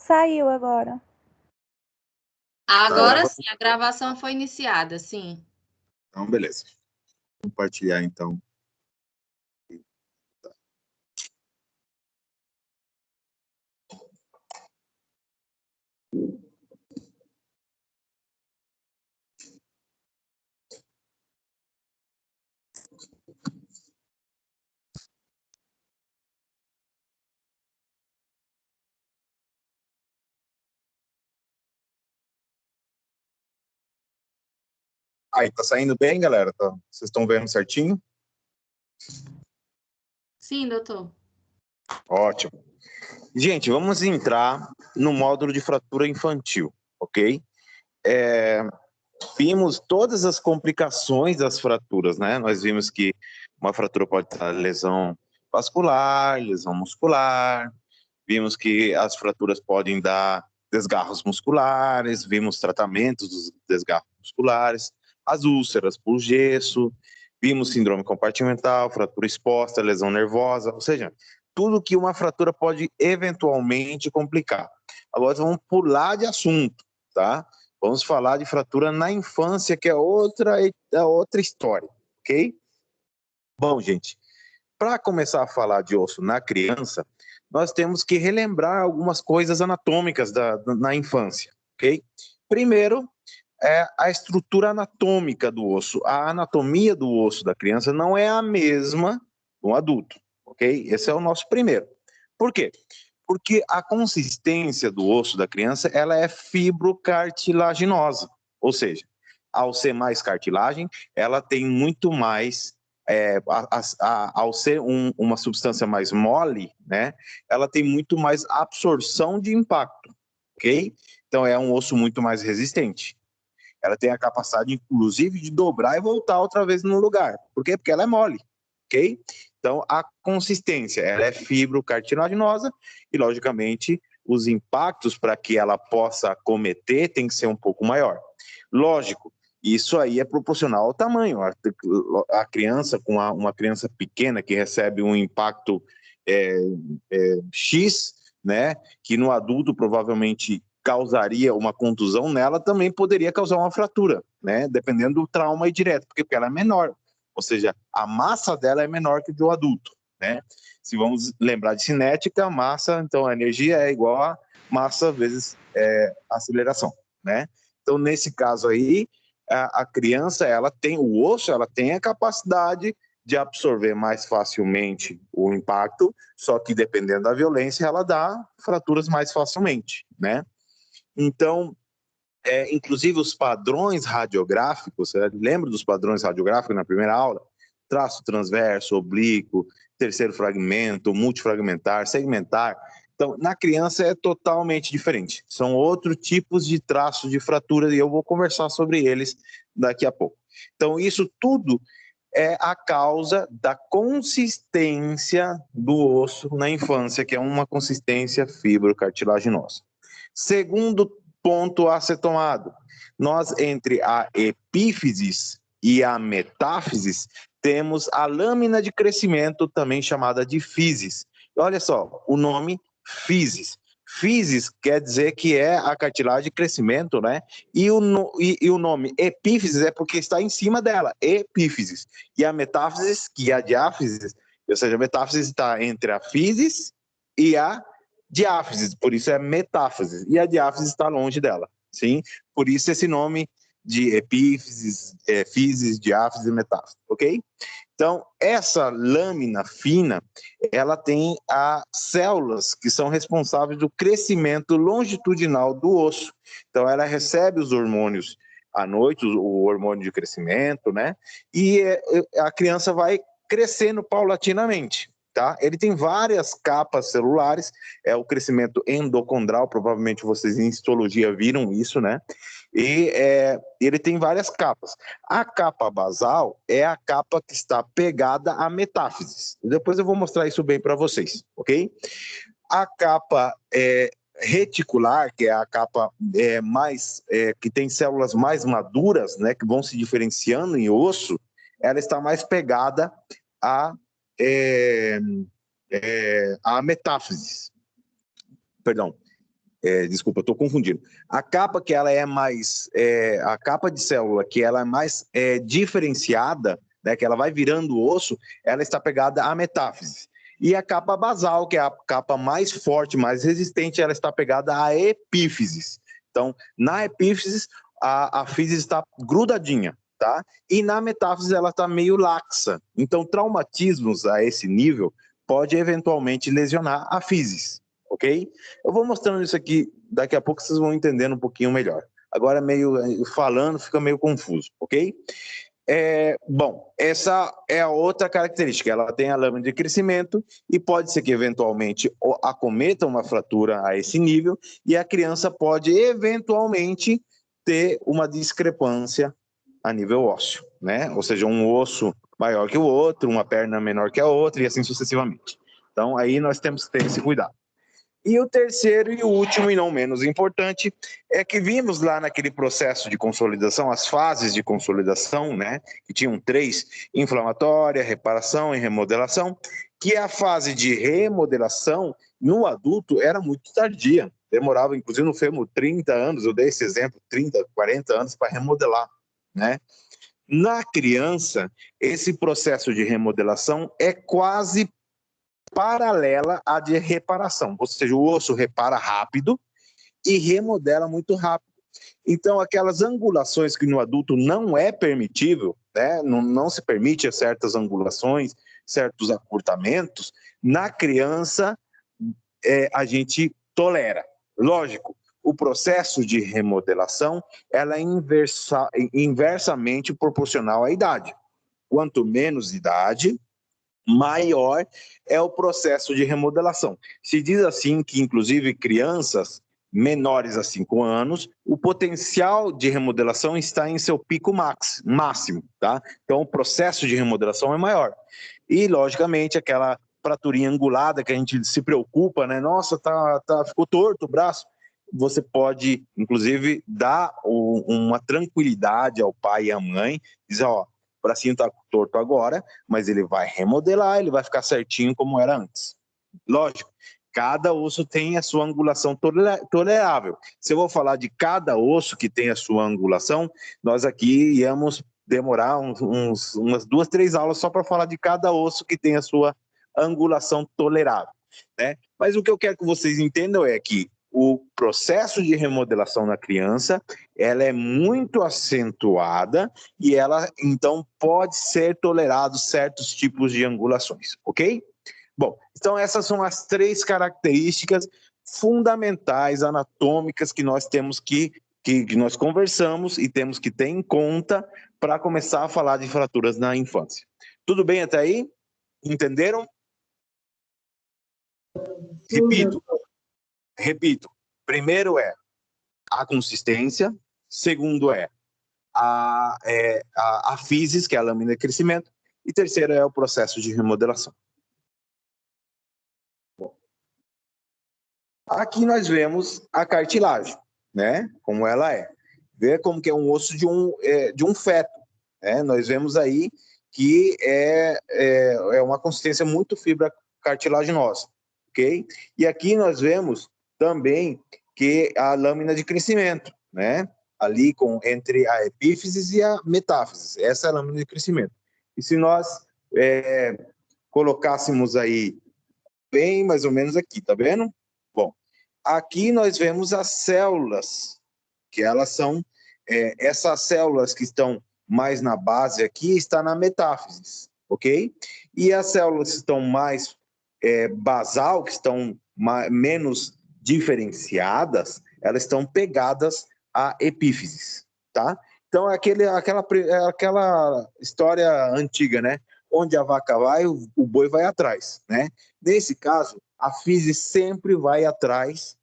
Saiu agora. Agora sim, a gravação foi iniciada, sim. Então, beleza. Vou compartilhar, então. Aí, tá saindo bem, galera? Vocês estão vendo certinho? Sim, doutor. Ótimo. Gente, vamos entrar no módulo de fratura infantil, ok? Vimos todas as complicações das fraturas, né? Nós vimos que uma fratura pode ter lesão vascular, lesão muscular, vimos que as fraturas podem dar desgarros musculares, vimos tratamentos dos desgarros musculares, as úlceras por gesso, vimos síndrome compartimental, fratura exposta, lesão nervosa, ou seja, tudo que uma fratura pode eventualmente complicar. Agora vamos pular de assunto, tá? Vamos falar de fratura na infância, que é outra história, ok? Bom, gente, para começar a falar de osso na criança, nós temos que relembrar algumas coisas anatômicas na infância, ok? Primeiro, é a estrutura anatômica do osso. A anatomia do osso da criança não é a mesma do adulto, ok? Esse é o nosso primeiro. Por quê? Porque a consistência do osso da criança ela é fibrocartilaginosa, ou seja, ao ser mais cartilagem, ela tem muito mais, ao ser uma substância mais mole, né, ela tem muito mais absorção de impacto, ok? Então é um osso muito mais resistente. Ela tem a capacidade, inclusive, de dobrar e voltar outra vez no lugar. Por quê? Porque ela é mole, ok? Então, a consistência, ela é fibrocartilaginosa e, logicamente, os impactos para que ela possa acometer tem que ser um pouco maior. Lógico, isso aí é proporcional ao tamanho. A criança, com uma criança pequena que recebe um impacto X, né, que no adulto provavelmente causaria uma contusão nela, também poderia causar uma fratura, né, dependendo do trauma aí direto, porque ela é menor. Ou seja, a massa dela é menor que do adulto, né? Se vamos lembrar de cinética, a massa, então a energia é igual a massa vezes aceleração, né? Então, nesse caso aí, a criança, ela tem o osso, ela tem a capacidade de absorver mais facilmente o impacto, só que dependendo da violência, ela dá fraturas mais facilmente, né? Então, inclusive os padrões radiográficos, lembra dos padrões radiográficos na primeira aula? Traço transverso, oblíquo, terceiro fragmento, multifragmentar, segmentar. Então, na criança é totalmente diferente. São outros tipos de traços de fratura e eu vou conversar sobre eles daqui a pouco. Então, isso tudo é a causa da consistência do osso na infância, que é uma consistência fibrocartilaginosa. Segundo ponto a ser tomado, nós entre a epífisis e a metáfisis temos a lâmina de crescimento, também chamada de fisis. Olha só, o nome fisis. Fisis quer dizer que é a cartilagem de crescimento, né? E o nome epífisis é porque está em cima dela, epífisis. E a metáfisis, que é a diáfisis, ou seja, a metáfisis está entre a fisis e a diáfisis, por isso é metáfise, e a diáfise está longe dela, sim? Por isso esse nome de epífisis, fisis, diáfise e metáfise, ok? Então, essa lâmina fina, ela tem as células que são responsáveis do crescimento longitudinal do osso. Então, ela recebe os hormônios à noite, o hormônio de crescimento, né? E a criança vai crescendo paulatinamente. Tá? Ele tem várias capas celulares, é o crescimento endocondral, provavelmente vocês em histologia viram isso, né? E ele tem várias capas. A capa basal é a capa que está pegada à metáfise. Depois eu vou mostrar isso bem para vocês, ok? A capa reticular, que é a capa que tem células mais maduras, né, que vão se diferenciando em osso, ela está mais pegada a metáfise. Perdão. desculpa, estou confundindo. A capa que ela é mais, a capa de célula que ela é mais diferenciada, né, que ela vai virando o osso, ela está pegada à metáfise. E a capa basal, que é a capa mais forte, mais resistente, ela está pegada à epífise. Então, na epífise, a fise está grudadinha, tá? E na metáfise ela está meio laxa. Então, traumatismos a esse nível pode eventualmente lesionar a fise, ok? Eu vou mostrando isso aqui, daqui a pouco vocês vão entendendo um pouquinho melhor. Agora, meio falando, fica meio confuso, ok? Bom, essa é a outra característica, ela tem a lâmina de crescimento e pode ser que eventualmente acometa uma fratura a esse nível e a criança pode eventualmente ter uma discrepância a nível ósseo, né? Ou seja, um osso maior que o outro, uma perna menor que a outra e assim sucessivamente. Então aí nós temos que ter esse cuidado. E o terceiro e o último, e não menos importante, é que vimos lá naquele processo de consolidação, as fases de consolidação, né, que tinham 3, inflamatória, reparação e remodelação, que a fase de remodelação no adulto era muito tardia, demorava, inclusive no fêmur, 30 anos, eu dei esse exemplo, 30, 40 anos para remodelar, né? Na criança, esse processo de remodelação é quase paralela à de reparação, ou seja, o osso repara rápido e remodela muito rápido. Então, aquelas angulações que no adulto não é permitível, né, não se permite certas angulações, certos acurtamentos, na criança a gente tolera. Lógico, o processo de remodelação ela é inversamente proporcional à idade. Quanto menos idade, maior é o processo de remodelação. Se diz assim que, inclusive, crianças menores a 5 anos, o potencial de remodelação está em seu pico máximo, tá? Então, o processo de remodelação é maior. E, logicamente, aquela fraturinha angulada que a gente se preocupa, né? Nossa, ficou torto o braço. Você pode, inclusive, dar uma tranquilidade ao pai e à mãe, dizer, ó, o bracinho está torto agora, mas ele vai remodelar, ele vai ficar certinho como era antes. Lógico, cada osso tem a sua angulação tolerável. Se eu vou falar de cada osso que tem a sua angulação, nós aqui íamos demorar umas 2, 3 aulas só para falar de cada osso que tem a sua angulação tolerável, né? Mas o que eu quero que vocês entendam é que o processo de remodelação na criança, ela é muito acentuada e ela, então, pode ser tolerado certos tipos de angulações, ok? Bom, então essas são as 3 características fundamentais anatômicas que nós temos que nós conversamos e temos que ter em conta para começar a falar de fraturas na infância. Tudo bem até aí? Entenderam? Repito, primeiro é a consistência, segundo é a physis, que é a lâmina de crescimento, e terceiro é o processo de remodelação. Bom, aqui nós vemos a cartilagem, né? Como ela é. Vê como que é um osso de um feto, né? Nós vemos aí que é uma consistência muito fibra cartilaginosa, ok? E aqui nós vemos também que a lâmina de crescimento, né? Ali entre a epífise e a metáfise, essa é a lâmina de crescimento. E se nós colocássemos aí bem mais ou menos aqui, tá vendo? Bom, aqui nós vemos as células, que elas são, essas células que estão mais na base aqui, está na metáfise, ok? E as células que estão mais basal, que estão menos diferenciadas, elas estão pegadas à epífise, tá? Então, é aquela história antiga, né? Onde a vaca vai, o boi vai atrás, né? Nesse caso, a fise sempre vai atrás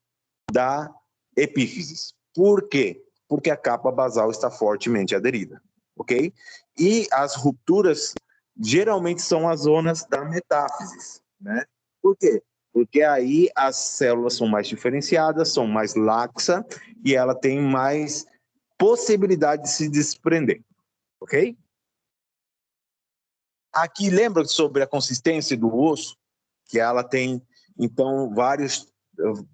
da epífise. Por quê? Porque a capa basal está fortemente aderida, ok? E as rupturas geralmente são as zonas da metáfise, né? Por quê? Porque aí as células são mais diferenciadas, são mais laxa e ela tem mais possibilidade de se desprender, ok? Aqui lembra sobre a consistência do osso, que ela tem, então, várias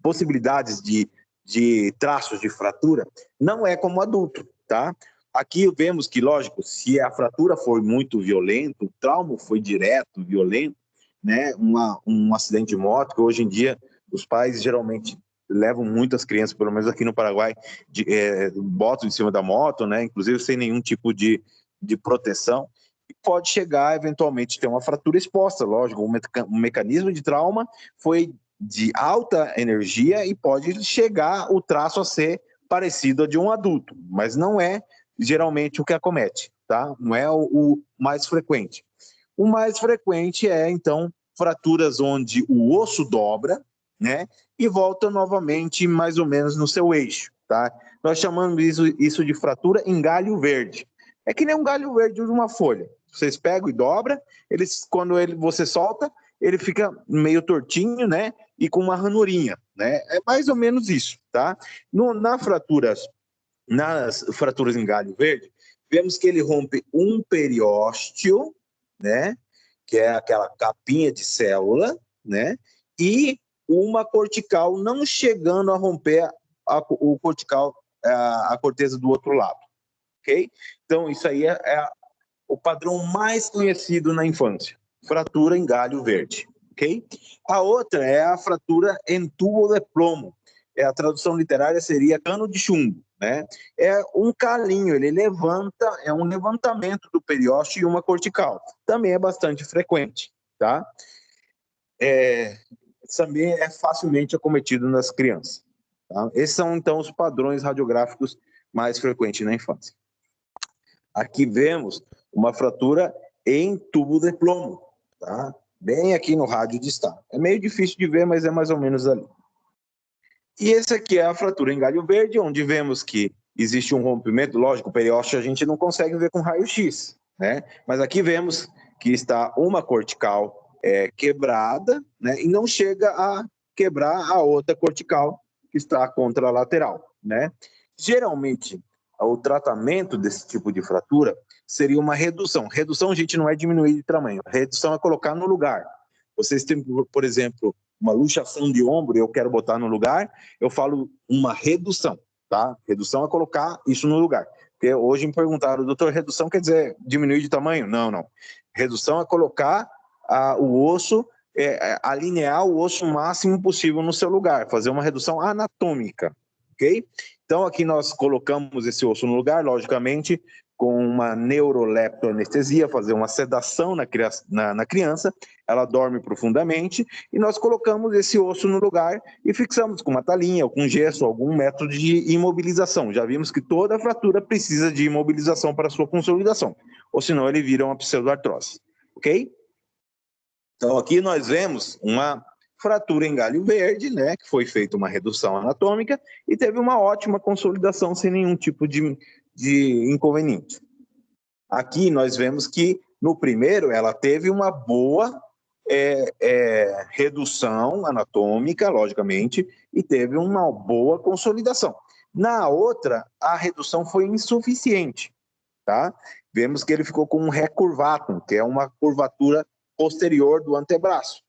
possibilidades de de traços de fratura, não é como adulto, tá? Aqui vemos que, lógico, se a fratura foi muito violenta, o trauma foi direto, violento, né? Um acidente de moto, que hoje em dia os pais geralmente levam muitas crianças, pelo menos aqui no Paraguai, botam em cima da moto, né? Inclusive sem nenhum tipo de proteção, e pode chegar eventualmente ter uma fratura exposta, lógico, um mecanismo de trauma foi de alta energia e pode chegar o traço a ser parecido a de um adulto, mas não é geralmente o que acomete, tá? Não é o mais frequente. O mais frequente é, então, fraturas onde o osso dobra, né? E volta novamente mais ou menos no seu eixo, tá? Nós chamamos isso de fratura em galho verde. É que nem um galho verde de uma folha. Vocês pegam e dobram, quando você solta, ele fica meio tortinho, né? E com uma ranurinha, né? É mais ou menos isso, tá? Nas fraturas em galho verde, vemos que ele rompe um periósteo, né? Que é aquela capinha de célula, né? E uma cortical não chegando a romper o cortical, a corteza do outro lado, ok? Então, isso aí é o padrão mais conhecido na infância, fratura em galho verde, ok? A outra é a fratura em tubo de plomo, a tradução literária seria cano de chumbo, né? É um calinho, ele levanta, é um levantamento do periósteo e uma cortical, também é bastante frequente, tá? Também é facilmente acometido nas crianças, tá? Esses são, então, os padrões radiográficos mais frequentes na infância. Aqui vemos uma fratura em tubo de plomo, tá? Bem aqui no rádio de estar. É meio difícil de ver, mas é mais ou menos ali. E esse aqui é a fratura em galho verde, onde vemos que existe um rompimento. Lógico, o periósteo a gente não consegue ver com raio-x, né? Mas aqui vemos que está uma cortical quebrada, né? E não chega a quebrar a outra cortical que está contralateral, né? Geralmente, o tratamento desse tipo de fratura seria uma redução. Redução, gente, não é diminuir de tamanho. Redução é colocar no lugar. Vocês têm, por exemplo, uma luxação de ombro, eu quero botar no lugar, eu falo uma redução, tá? Redução é colocar isso no lugar. Porque hoje me perguntaram, doutor, redução quer dizer diminuir de tamanho? Não, não. Redução é colocar o osso, alinhar o osso o máximo possível no seu lugar, fazer uma redução anatômica, ok? Então, aqui nós colocamos esse osso no lugar, logicamente, com uma neuroleptoanestesia, fazer uma sedação na criança, ela dorme profundamente, e nós colocamos esse osso no lugar e fixamos com uma talinha, ou com gesso, algum método de imobilização. Já vimos que toda fratura precisa de imobilização para sua consolidação, ou senão ele vira uma pseudoartrose, ok? Então, aqui nós vemos uma fratura em galho verde, né, que foi feita uma redução anatômica e teve uma ótima consolidação sem nenhum tipo de inconveniente. Aqui nós vemos que no primeiro ela teve uma boa redução anatômica, logicamente, e teve uma boa consolidação. Na outra, a redução foi insuficiente, tá? Vemos que ele ficou com um recurvatum, que é uma curvatura posterior do antebraço.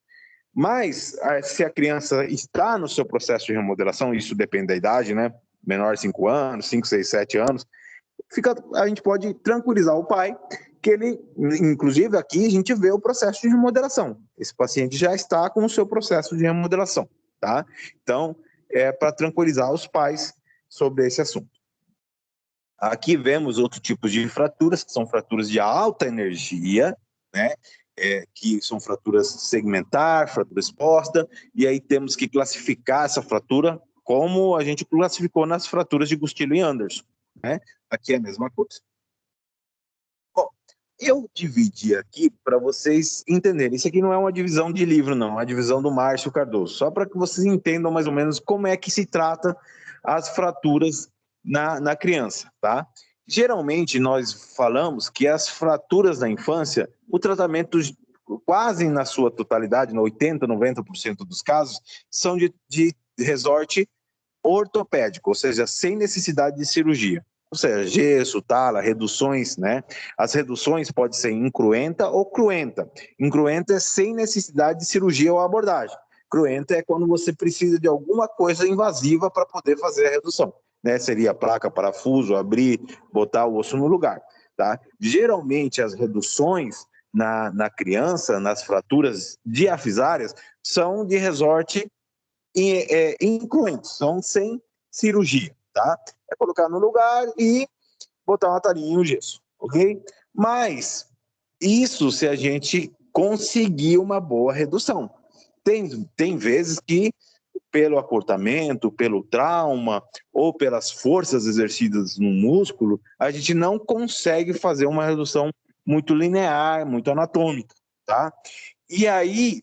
Mas, se a criança está no seu processo de remodelação, isso depende da idade, né? Menor de 5 anos, 5, 6, 7 anos, a gente pode tranquilizar o pai, que ele, inclusive aqui a gente vê o processo de remodelação. Esse paciente já está com o seu processo de remodelação, tá? Então, é para tranquilizar os pais sobre esse assunto. Aqui vemos outros tipos de fraturas, que são fraturas de alta energia, né? Que são fraturas segmentar, fratura exposta, e aí temos que classificar essa fratura como a gente classificou nas fraturas de Gustillo e Anderson, né? Aqui é a mesma coisa. Bom, eu dividi aqui para vocês entenderem. Isso aqui não é uma divisão de livro, não, é uma divisão do Márcio Cardoso, só para que vocês entendam mais ou menos como é que se trata as fraturas na criança, tá? Geralmente, nós falamos que as fraturas da infância, o tratamento quase na sua totalidade, no 80%, 90% dos casos, são de resorte ortopédico, ou seja, sem necessidade de cirurgia. Ou seja, gesso, tala, reduções, né? As reduções podem ser incruenta ou cruenta. Incruenta é sem necessidade de cirurgia ou abordagem. cruenta é quando você precisa de alguma coisa invasiva para poder fazer a redução, né? Seria placa, parafuso, abrir, botar o osso no lugar, tá? Geralmente as reduções na criança, nas fraturas diafisárias, são de resorte incluentes, são sem cirurgia, tá? É colocar no lugar e botar uma talinha e um gesso, ok? Mas isso se a gente conseguir uma boa redução. Tem vezes que, pelo acortamento, pelo trauma ou pelas forças exercidas no músculo, a gente não consegue fazer uma redução muito linear, muito anatômica, tá? E aí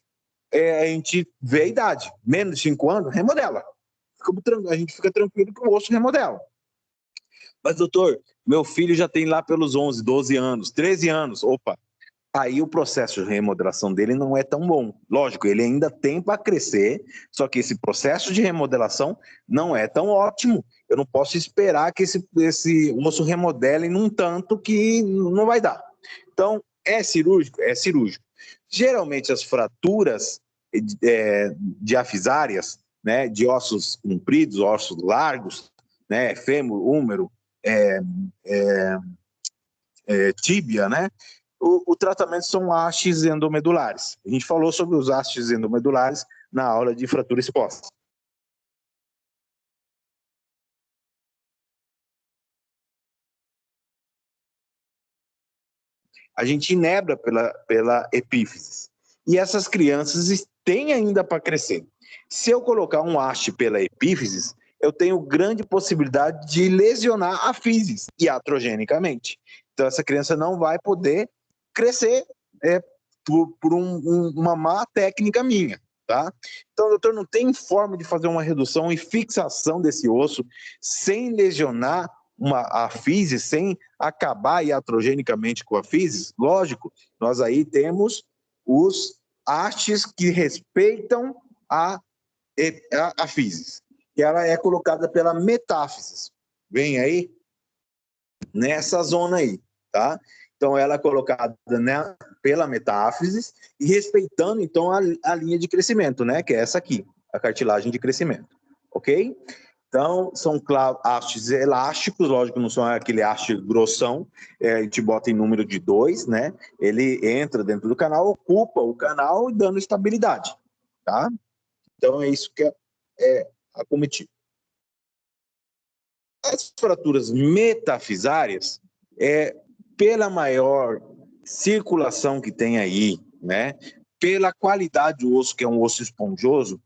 a gente vê a idade, menos de 5 anos, remodela. A gente fica tranquilo que o osso remodela. Mas, doutor, meu filho já tem lá pelos 11, 12 anos, 13 anos, opa, aí o processo de remodelação dele não é tão bom. Lógico, ele ainda tem para crescer, só que esse processo de remodelação não é tão ótimo. Eu não posso esperar que esse osso remodele num tanto que não vai dar. Então, é cirúrgico? É cirúrgico. Geralmente, as fraturas diafisárias, né, de ossos compridos, ossos largos, né, fêmur, húmero, tíbia, né, o tratamento são hastes endomedulares. A gente falou sobre os hastes endomedulares na aula de fratura exposta. A gente inebra pela epífise. E essas crianças têm ainda para crescer. Se eu colocar um haste pela epífise, eu tenho grande possibilidade de lesionar a físis iatrogenicamente. Então, essa criança não vai poder crescer por uma má técnica minha, tá? Então, doutor, não tem forma de fazer uma redução e fixação desse osso sem lesionar a físis, sem acabar iatrogenicamente com a físis? Lógico, nós aí temos os hastes que respeitam a físis, que ela é colocada pela metáfise. Vem aí, nessa zona aí, tá? Então, ela é colocada, né, pela metáfise e respeitando, então, a linha de crescimento, né, que é essa aqui, a cartilagem de crescimento, ok? Então, são hastes elásticos, lógico, não são aquele haste grossão, a gente bota em número de 2, né? Ele entra dentro do canal, ocupa o canal, dando estabilidade, tá? Então, é isso que é acometido. As fraturas metafisárias, pela maior circulação que tem aí, né? Pela qualidade do osso, que é um osso esponjoso,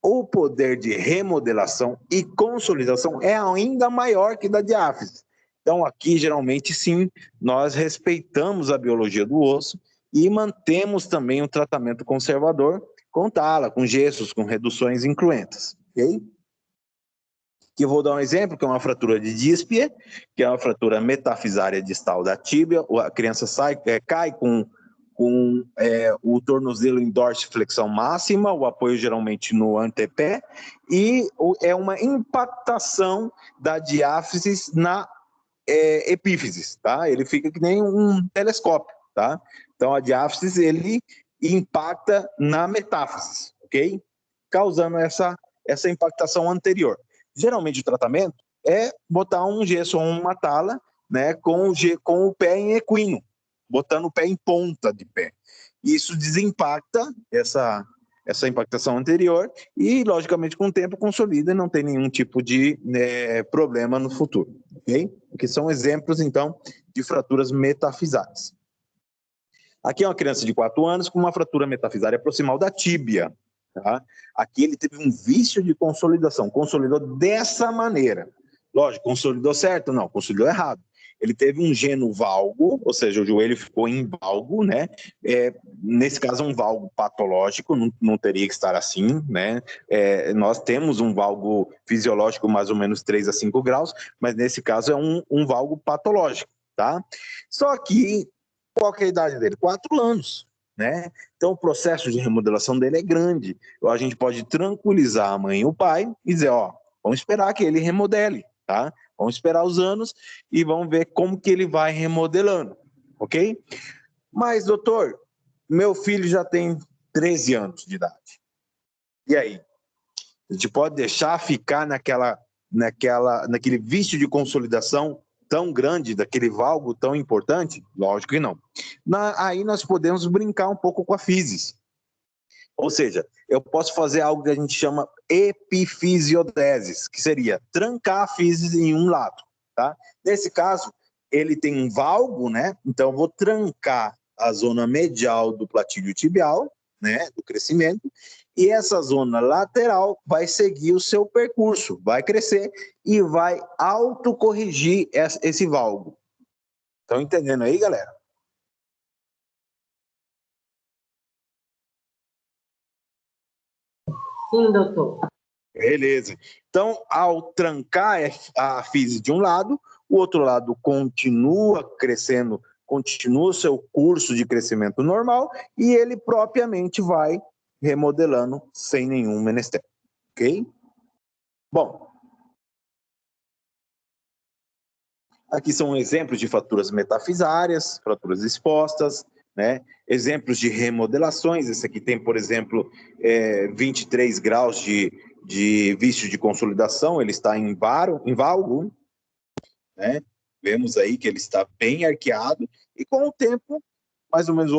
o poder de remodelação e consolidação é ainda maior que da diáfise. Então, aqui, geralmente, sim, nós respeitamos a biologia do osso e mantemos também um tratamento conservador com tala, com gessos, com reduções incruentas, ok? Aqui eu vou dar um exemplo, que é uma fratura de díspia, que é uma fratura metafisária distal da tíbia, a criança cai com o tornozelo em dorsiflexão máxima, o apoio geralmente no antepé, e é uma impactação da diáfise na epífise, tá? Ele fica que nem um telescópio, tá? Então a diáfise, ele impacta na metáfise, ok? Causando essa impactação anterior. Geralmente o tratamento é botar um gesso ou uma tala, né, com o pé em equino, botando o pé em ponta de pé. Isso desimpacta essa impactação anterior e, logicamente, com o tempo consolida e não tem nenhum tipo de problema no futuro, ok? Que são exemplos, então, de fraturas metafisárias. Aqui é uma criança de 4 anos com uma fratura metafisária proximal da tíbia. Tá? Aqui ele teve um vício de consolidação, consolidou dessa maneira. Lógico, consolidou certo? Não, consolidou errado. Ele teve um geno valgo, ou seja, o joelho ficou em valgo, né? Nesse caso, um valgo patológico, não teria que estar assim, né? Nós temos um valgo fisiológico mais ou menos 3 a 5 graus, mas nesse caso é um valgo patológico, tá? Só que, qual que é a idade dele? 4 anos. Né? Então, o processo de remodelação dele é grande. A gente pode tranquilizar a mãe e o pai e dizer, ó, vamos esperar que ele remodele, tá? Vamos esperar os anos e vamos ver como que ele vai remodelando, ok? Mas, doutor, meu filho já tem 13 anos de idade. E aí? A gente pode deixar ficar naquele vício de consolidação tão grande, daquele valgo tão importante? Lógico que não. Aí nós podemos brincar um pouco com a físis. Ou seja, eu posso fazer algo que a gente chama epifisiodese, que seria trancar a físis em um lado. Tá? Nesse caso, ele tem um valgo, né? Então eu vou trancar a zona medial do platídeo tibial, né? Do crescimento, e essa zona lateral vai seguir o seu percurso, vai crescer e vai autocorrigir esse valgo. Estão entendendo aí, galera? Sim, doutor. Beleza. Então, ao trancar a físis de um lado, o outro lado continua crescendo, continua o seu curso de crescimento normal e ele propriamente vai remodelando sem nenhum menester. Ok? Bom, aqui são exemplos de fraturas metafisárias, fraturas expostas, né? Exemplos de remodelações. Esse aqui tem, por exemplo, 23 graus de vício de consolidação, ele está em valgo, né? Vemos aí que ele está bem arqueado, e com o tempo, mais ou menos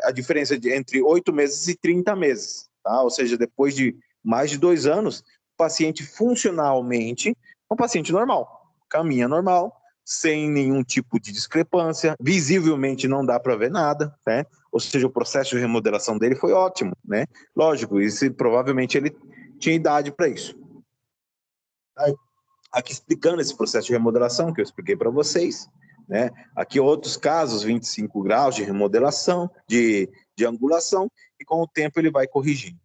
a diferença entre 8 meses e 30 meses, tá? Ou seja, depois de mais de 2 anos, o paciente funcionalmente é um paciente normal, caminha normal, sem nenhum tipo de discrepância, visivelmente não dá para ver nada, né? Ou seja, o processo de remodelação dele foi ótimo, né? Lógico, provavelmente ele tinha idade para isso. Aqui explicando esse processo de remodelação que eu expliquei para vocês, né? Aqui outros casos, 25 graus de remodelação, de angulação, e com o tempo ele vai corrigindo.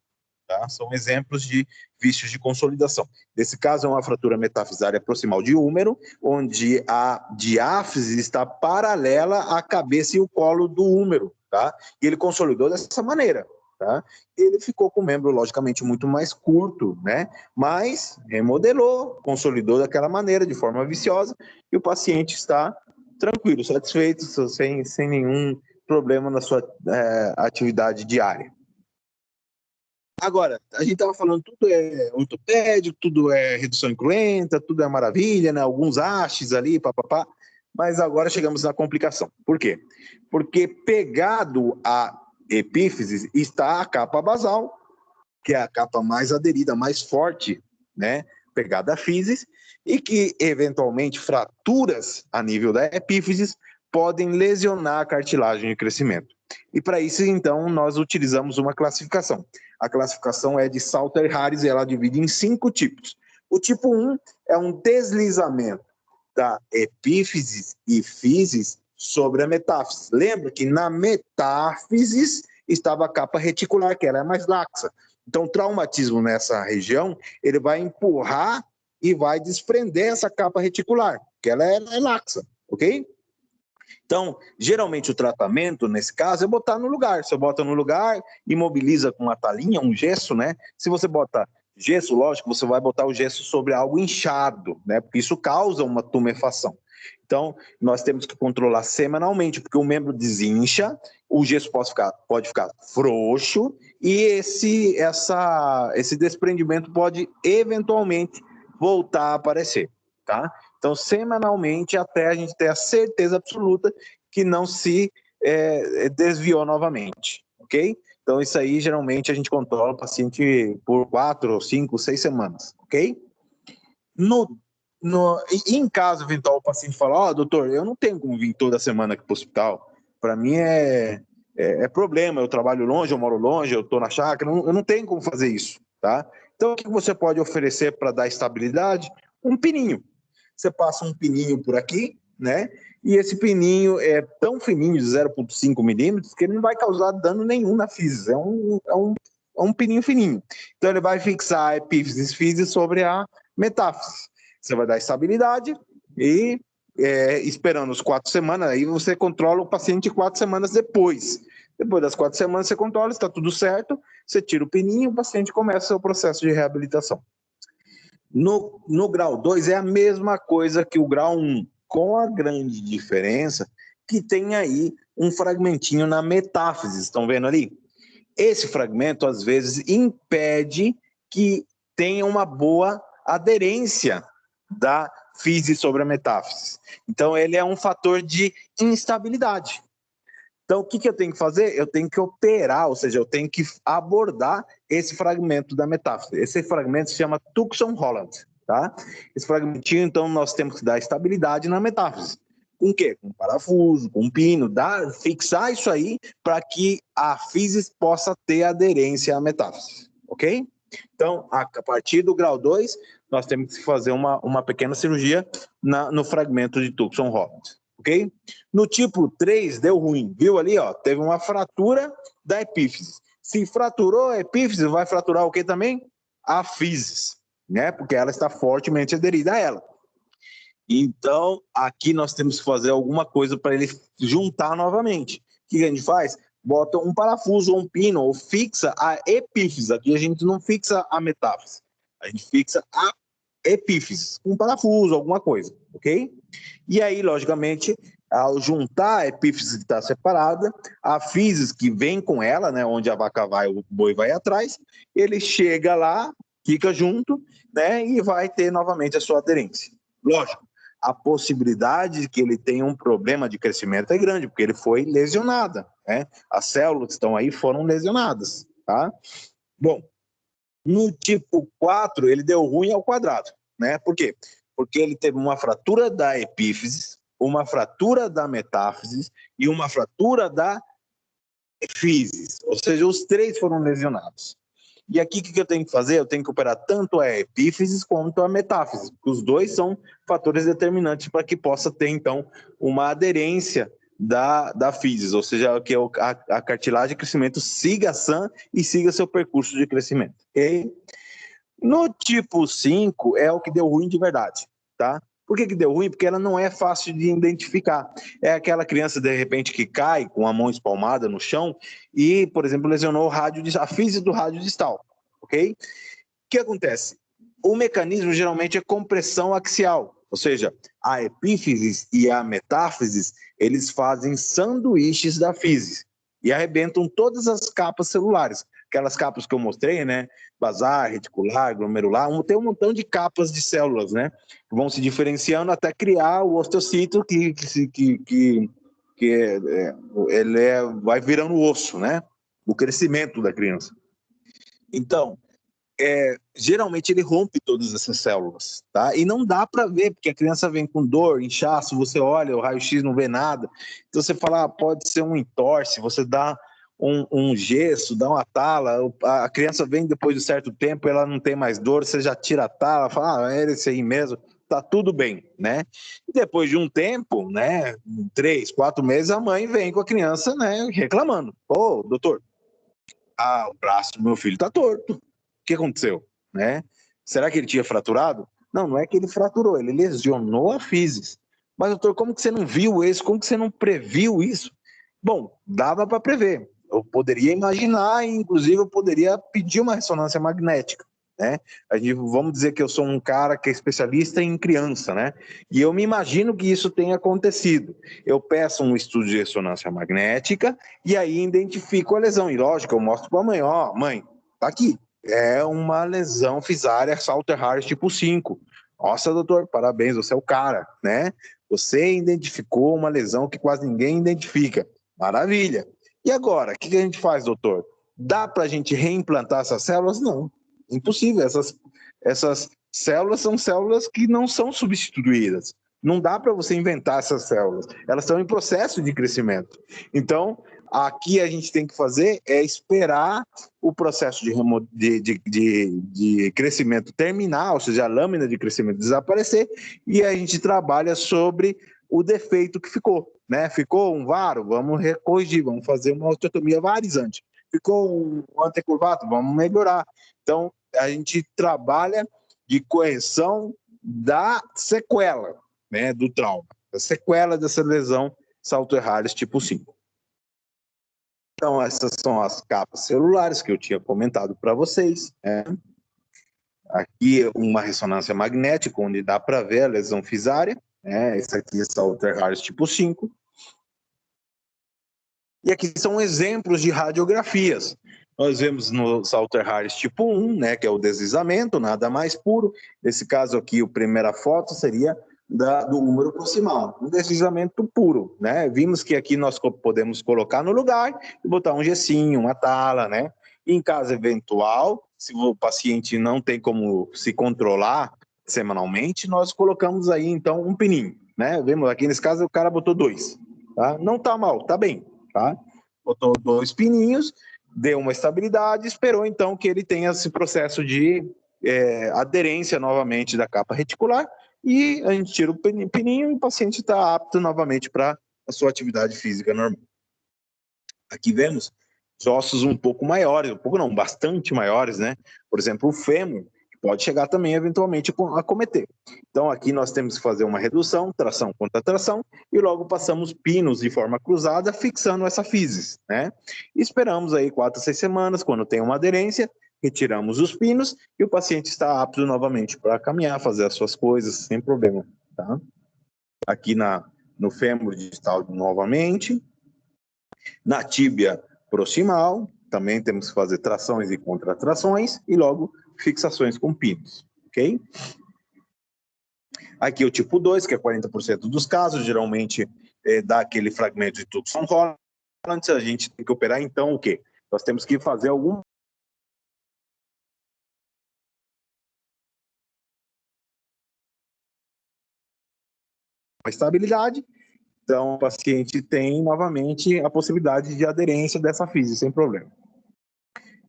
Tá? São exemplos de vícios de consolidação. Nesse caso, é uma fratura metafisária proximal de húmero, onde a diáfise está paralela à cabeça e o colo do húmero. Tá? E ele consolidou dessa maneira. Tá? Ele ficou com o membro, logicamente, muito mais curto, né? Mas remodelou, consolidou daquela maneira, de forma viciosa, e o paciente está tranquilo, satisfeito, sem nenhum problema na sua atividade diária. Agora, a gente estava falando, tudo é ortopédico, tudo é redução incruenta, tudo é maravilha, né? Alguns hastes ali, papapá, mas agora chegamos na complicação. Por quê? Porque pegado a epífise está a capa basal, que é a capa mais aderida, mais forte, né? Pegada a físis, e que, eventualmente, fraturas a nível da epífise podem lesionar a cartilagem de crescimento. E para isso, então, nós utilizamos uma classificação. A classificação é de Salter-Harris e ela divide em 5 tipos. O tipo 1 é um deslizamento da epífise e físis sobre a metáfise. Lembra que na metáfise estava a capa reticular, que ela é mais laxa. Então, o traumatismo nessa região, ele vai empurrar e vai desprender essa capa reticular, que ela é laxa, ok? Então, geralmente o tratamento, nesse caso, é botar no lugar. Você bota no lugar, imobiliza com uma talinha, um gesso, né? Se você bota gesso, lógico, você vai botar o gesso sobre algo inchado, né? Porque isso causa uma tumefação. Então, nós temos que controlar semanalmente, porque o membro desincha, o gesso pode ficar frouxo e esse desprendimento pode, eventualmente, voltar a aparecer, tá? Então, semanalmente, até a gente ter a certeza absoluta que não se desviou novamente, ok? Então, isso aí, geralmente, a gente controla o paciente por 4, 5, 6 semanas, ok? Em caso eventual, o paciente fala, doutor, eu não tenho como vir toda semana aqui para o hospital, para mim é problema, eu trabalho longe, eu moro longe, eu estou na chácara, eu não tenho como fazer isso, tá? Então, o que você pode oferecer para dar estabilidade? Um pininho. Você passa um pininho por aqui, né? E esse pininho é tão fininho, de 0,5 milímetros, que ele não vai causar dano nenhum na físis. É um pininho fininho. Então, ele vai fixar a epífise físis sobre a metáfise. Você vai dar estabilidade e, esperando as 4 semanas, aí você controla o paciente 4 semanas depois. Depois das 4 semanas, você controla, está tudo certo, você tira o pininho e o paciente começa o seu processo de reabilitação. No grau 2 é a mesma coisa que o grau 1, com a grande diferença que tem aí um fragmentinho na metáfise, estão vendo ali? esse fragmento, às vezes, impede que tenha uma boa aderência da física sobre a metáfise. Então, ele é um fator de instabilidade. Então, o que eu tenho que fazer? Eu tenho que operar, ou seja, eu tenho que abordar esse fragmento da metáfise. Esse fragmento se chama Tucson-Holland, tá? Esse fragmentinho, então, nós temos que dar estabilidade na metáfise. Com o quê? Com parafuso, com pino, fixar isso aí para que a física possa ter aderência à metáfise, ok? Então, a partir do grau 2, nós temos que fazer uma pequena cirurgia no fragmento de Tucson-Holland. Ok? No tipo 3, deu ruim. Viu ali, ó? Teve uma fratura da epífise. Se fraturou a epífise, vai fraturar o que também? A físis, né? Porque ela está fortemente aderida a ela. Então, aqui nós temos que fazer alguma coisa para ele juntar novamente. O que a gente faz? Bota um parafuso ou um pino, ou fixa a epífise. Aqui a gente não fixa a metáfise. A gente fixa a epífise, um parafuso, alguma coisa, ok? E aí, logicamente, ao juntar a epífise que está separada, a físis que vem com ela, né, onde a vaca vai, o boi vai atrás, ele chega lá, fica junto, né, e vai ter novamente a sua aderência. Lógico, a possibilidade de que ele tenha um problema de crescimento é grande, porque ele foi lesionado, né? As células que estão aí foram lesionadas, tá? Bom, no tipo 4, ele deu ruim ao quadrado, né? Por quê? Porque ele teve uma fratura da epífise, uma fratura da metáfise e uma fratura da físis, ou seja, os três foram lesionados. E aqui o que eu tenho que fazer? Eu tenho que operar tanto a epífise quanto a metáfise, porque os dois são fatores determinantes para que possa ter, então, uma aderência da físis, ou seja, que a cartilagem de crescimento siga sã e siga seu percurso de crescimento, ok? No tipo 5 é o que deu ruim de verdade, tá? Por que deu ruim? Porque ela não é fácil de identificar. É aquela criança, de repente, que cai com a mão espalmada no chão e, por exemplo, lesionou a física do rádio distal, ok? O que acontece? O mecanismo geralmente é compressão axial, ou seja, a epífise e a metáfise, eles fazem sanduíches da física e arrebentam todas as capas celulares. Aquelas capas que eu mostrei, né? Basar, reticular, glomerular, tem um montão de capas de células, né? Que vão se diferenciando até criar o osteocito vai virando osso, né? O crescimento da criança. Então, geralmente ele rompe todas essas células, tá? E não dá para ver, porque a criança vem com dor, inchaço, você olha, o raio-x não vê nada. Então você fala, pode ser um entorse, você dá um gesso, dá uma tala, a criança vem depois de um certo tempo, ela não tem mais dor, você já tira a tala, fala, é esse aí mesmo, tá tudo bem, né? E depois de um tempo, né, 3, 4 meses, a mãe vem com a criança, né, reclamando. Ô, doutor, o braço do meu filho tá torto. O que aconteceu, né? Será que ele tinha fraturado? Não, não é que ele fraturou, ele lesionou a físis. Mas, doutor, como que você não viu isso? Como que você não previu isso? Bom, dava para prever. Eu poderia imaginar, inclusive eu poderia pedir uma ressonância magnética, né? Vamos dizer que eu sou um cara que é especialista em criança, né? E eu me imagino que isso tenha acontecido. Eu peço um estudo de ressonância magnética e aí identifico a lesão. E lógico, eu mostro para a mãe, ó, mãe, tá aqui. É uma lesão fisária Salter-Harris tipo 5. Nossa, doutor, parabéns, você é o cara, né? Você identificou uma lesão que quase ninguém identifica. Maravilha. E agora, o que a gente faz, doutor? Dá para a gente reimplantar essas células? Não, impossível. Essas células são células que não são substituídas. Não dá para você inventar essas células. Elas estão em processo de crescimento. Então, aqui a gente tem que fazer é esperar o processo de crescimento terminar, ou seja, a lâmina de crescimento desaparecer, e a gente trabalha sobre o defeito que ficou, né? Ficou um varo, vamos recorrigir, vamos fazer uma osteotomia varizante. Ficou um antecurvato, vamos melhorar. Então, a gente trabalha de correção da sequela, né, do trauma, da sequela dessa lesão Salter-Harris tipo 5. Então, essas são as capas celulares que eu tinha comentado para vocês, né? Aqui uma ressonância magnética, onde dá para ver a lesão fisária, né? Esse aqui é Salter-Harris tipo 5. E aqui são exemplos de radiografias. Nós vemos no Salter Harris tipo 1, né, que é o deslizamento, nada mais puro. Nesse caso aqui, a primeira foto seria do húmero proximal, um deslizamento puro, né? Vimos que aqui nós podemos colocar no lugar e botar um gessinho, uma tala, né? Em caso eventual, se o paciente não tem como se controlar semanalmente, nós colocamos aí então um pininho, né? Vemos aqui nesse caso o cara botou 2, tá? Não tá mal, tá bem, tá? Botou 2 pininhos, deu uma estabilidade, esperou então que ele tenha esse processo de aderência novamente da capa reticular, e a gente tira o pininho e o paciente está apto novamente para a sua atividade física normal. Aqui vemos os ossos um pouco maiores, um pouco não, bastante maiores, né? Por exemplo, o fêmur, que pode chegar também eventualmente a acometer. Então aqui nós temos que fazer uma redução, tração contra tração, e logo passamos pinos de forma cruzada, fixando essa fisis, né? E esperamos aí 4 a 6 semanas, quando tem uma aderência, retiramos os pinos e o paciente está apto novamente para caminhar, fazer as suas coisas sem problema, tá? Aqui no fêmur distal novamente, na tíbia proximal, também temos que fazer trações e contratrações e logo fixações com pinos, ok? Aqui o tipo 2, que é 40% dos casos, geralmente dá aquele fragmento de Tucson-Holland, a gente tem que operar então o quê? Nós temos que fazer algum estabilidade, então o paciente tem novamente a possibilidade de aderência dessa física sem problema.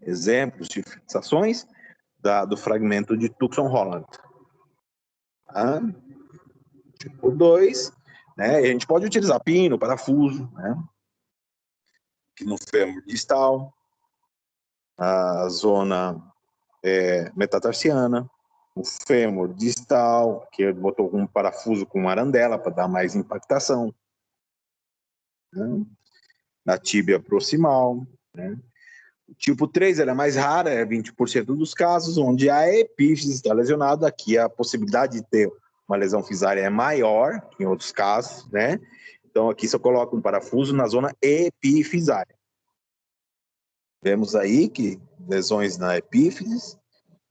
Exemplos de fixações do fragmento de Tucson-Holland. Tá? Tipo 2, né? A gente pode utilizar pino, parafuso, né? Aqui no fêmur distal, a zona metatarsiana, o fêmur distal, que botou um parafuso com arandela para dar mais impactação, né? Na tíbia proximal, né? O tipo 3 ela é mais rara, é 20% dos casos, onde a epífise está lesionada. Aqui a possibilidade de ter uma lesão fisária é maior que em outros casos, né? Então aqui só coloca um parafuso na zona epifisária. Vemos aí que lesões na epífise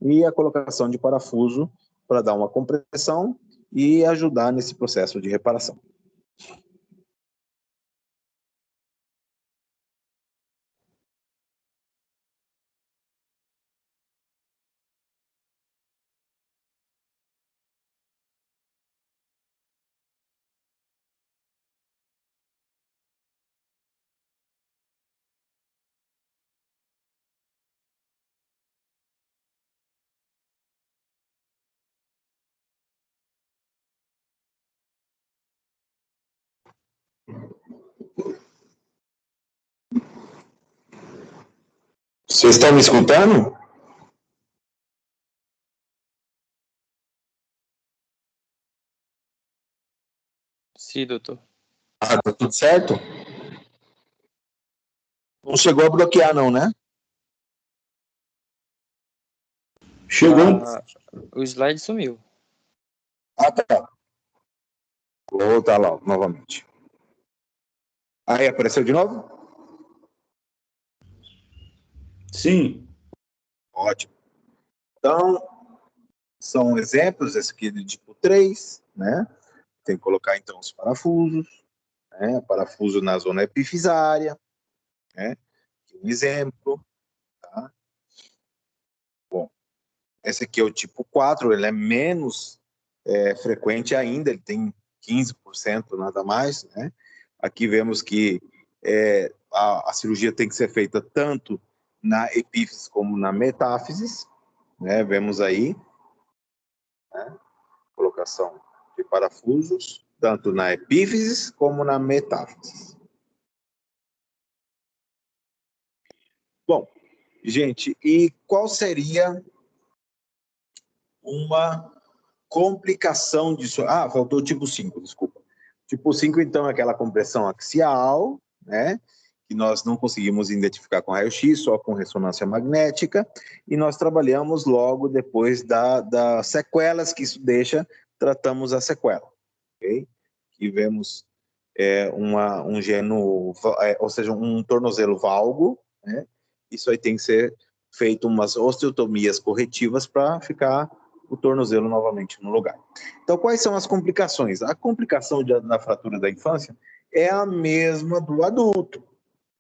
e a colocação de parafuso para dar uma compressão e ajudar nesse processo de reparação. Vocês estão me escutando? Sim, doutor. Ah, tá tudo certo? Não chegou a bloquear não, né? Chegou. O slide sumiu. Ah, tá. Vou voltar lá novamente. Aí, apareceu de novo? Sim. Ótimo. Então, são exemplos, esse aqui do tipo 3, né? Tem que colocar, então, os parafusos, né? Parafuso na zona epifisária, né? Um exemplo, tá? Bom, esse aqui é o tipo 4, ele é menos frequente ainda, ele tem 15%, nada mais, né? Aqui vemos que a cirurgia tem que ser feita tanto na epífise como na metáfise, né? Vemos aí, né? Colocação de parafusos, tanto na epífise como na metáfise. Bom, gente, e qual seria uma complicação disso? Ah, faltou o tipo 5, desculpa. Tipo 5, então, é aquela compressão axial, né? Que nós não conseguimos identificar com raio-x, só com ressonância magnética, e nós trabalhamos logo depois das sequelas que isso deixa, tratamos a sequela, ok? E vemos um geno, ou seja, um tornozelo valgo, né? isso aí tem que ser feito umas osteotomias corretivas para ficar o tornozelo novamente no lugar. Então, quais são as complicações? A complicação na fratura da infância é a mesma do adulto,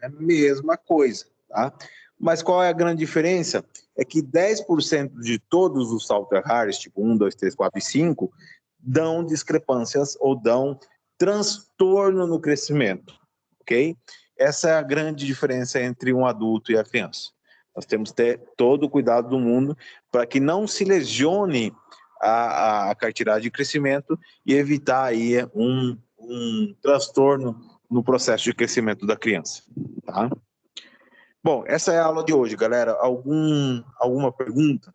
é a mesma coisa, tá? Mas qual é a grande diferença? É que 10% de todos os saltos raros, tipo 1, 2, 3, 4 e 5, dão discrepâncias ou dão transtorno no crescimento, ok? Essa é a grande diferença entre um adulto e a criança. Nós temos que ter todo o cuidado do mundo para que não se lesione a cartilagem de crescimento e evitar aí um transtorno no processo de crescimento da criança, tá? Bom, essa é a aula de hoje, galera. Alguma pergunta?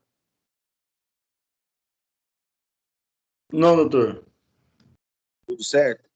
Não, doutor. Tudo certo?